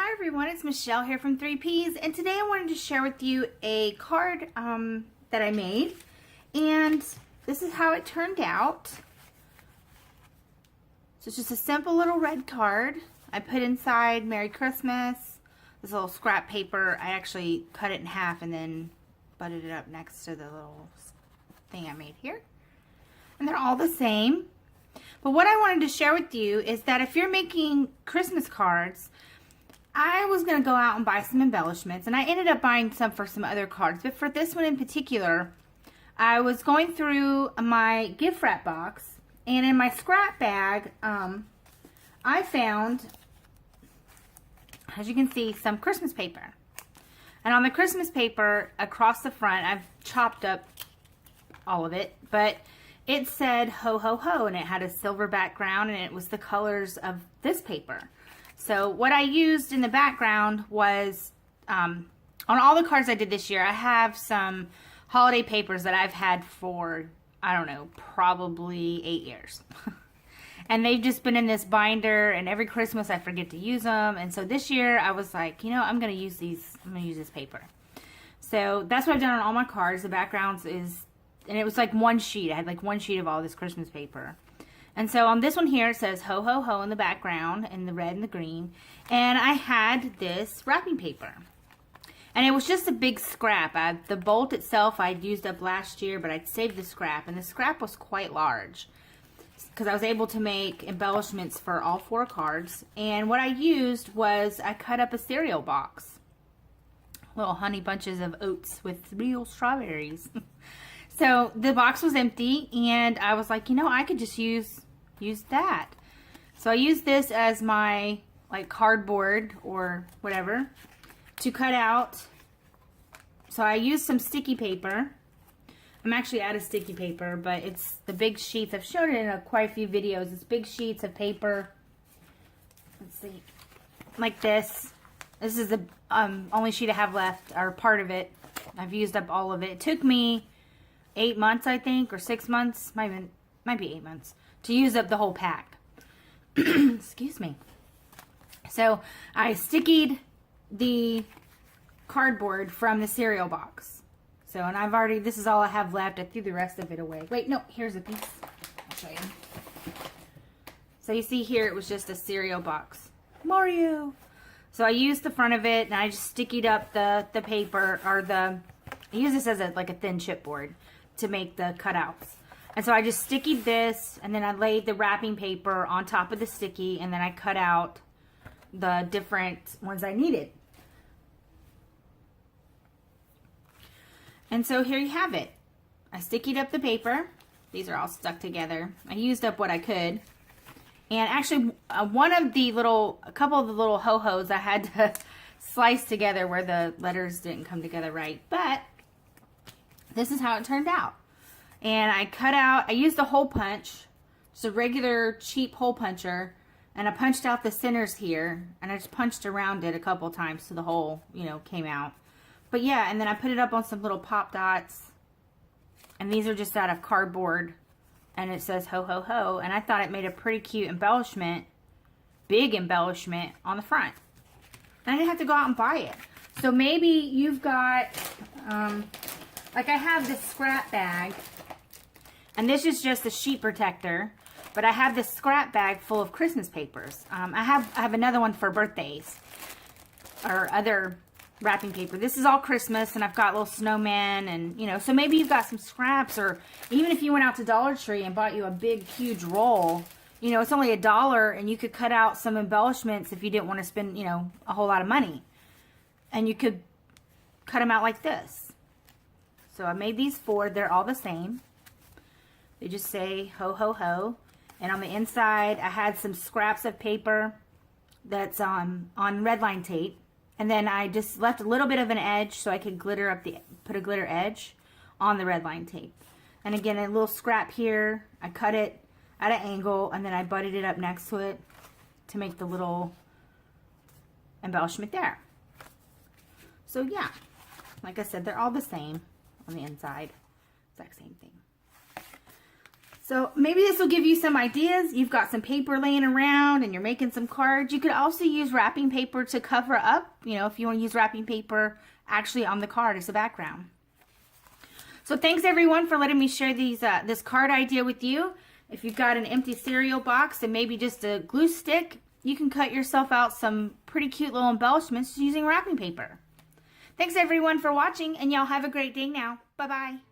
Hi everyone, it's Michelle here from 3Ps, and today I wanted to share with you a card that I made, and this is how it turned out. So it's just a simple little red card. I put inside Merry Christmas, this little scrap paper. I actually cut it in half and then butted it up next to the little thing I made here. And they're all the same. But what I wanted to share with you is that if you're making Christmas cards, I was going to go out and buy some embellishments, and I ended up buying some for some other cards. But for this one in particular, I was going through my gift wrap box, and in my scrap bag, I found, as you can see, some Christmas paper. And on the Christmas paper, across the front, I've chopped up all of it, but it said ho ho ho, and it had a silver background, and it was the colors of this paper. So what I used in the background was, on all the cards I did this year, I have some holiday papers that I've had for, I don't know, probably 8 years. And they've just been in this binder, and every Christmas I forget to use them. And so this year I was like, you know, I'm going to use these, I'm going to use this paper. So that's what I've done on all my cards. The backgrounds is, and it was like one sheet. I had like one sheet of all this Christmas paper. And so on this one here, it says ho ho ho in the background, in the red and the green. And I had this wrapping paper. And it was just a big scrap. The bolt itself I'd used up last year, but I'd saved the scrap. And the scrap was quite large, because I was able to make embellishments for all 4 cards. And what I used was, I cut up a cereal box. Little honey bunches of oats with real strawberries. So the box was empty, and I was like, you know, I could just use that. So I used this as my like cardboard or whatever to cut out. So I used some sticky paper. I'm actually out of sticky paper, but it's the big sheets. I've shown it in quite a few videos. It's big sheets of paper. Let's see, like this. This is the only sheet I have left, or part of it. I've used up all of it. It took me 8 months, I think, or 6 months, might be 8 months, to use up the whole pack. Excuse me. So I stickied the cardboard from the cereal box. So, and I've already, this is all I have left. I threw the rest of it away. Wait, no, here's a piece. I'll show you. So you see here, it was just a cereal box. Mario! So I used the front of it, and I just stickied up the paper, or I use this as like a thin chipboard to make the cutouts. And so I just stickied this, and then I laid the wrapping paper on top of the sticky, and then I cut out the different ones I needed. And so here you have it. I stickied up the paper. These are all stuck together. I used up what I could. And actually, a couple of the little ho-hos I had to slice together where the letters didn't come together right. But this is how it turned out. And I used a hole punch, just a regular cheap hole puncher, and I punched out the centers here, and I just punched around it a couple times so the hole, you know, came out. But yeah, and then I put it up on some little pop dots, and these are just out of cardboard, and it says ho ho ho, and I thought it made a pretty cute embellishment, big embellishment on the front. And I didn't have to go out and buy it. So maybe you've got, like I have this scrap bag, and this is just a sheet protector, but I have this scrap bag full of Christmas papers. I have another one for birthdays or other wrapping paper. This is all Christmas, and I've got little snowmen, and you know, so maybe you've got some scraps, or even if you went out to Dollar Tree and bought you a big huge roll, you know, it's only $1, and you could cut out some embellishments if you didn't want to spend, you know, a whole lot of money, and you could cut them out like this. So I made these 4. They're all the same. They just say ho ho ho, and on the inside I had some scraps of paper that's on red line tape. And then I just left a little bit of an edge so I could put a glitter edge on the red line tape. And again, a little scrap here. I cut it at an angle, and then I butted it up next to it to make the little embellishment there. So yeah, like I said, they're all the same on the inside. Exact same thing. So maybe this will give you some ideas. You've got some paper laying around and you're making some cards. You could also use wrapping paper to cover up, you know, if you want to use wrapping paper actually on the card as a background. So thanks everyone for letting me share these this card idea with you. If you've got an empty cereal box and maybe just a glue stick, you can cut yourself out some pretty cute little embellishments using wrapping paper. Thanks everyone for watching, and y'all have a great day now. Bye-bye.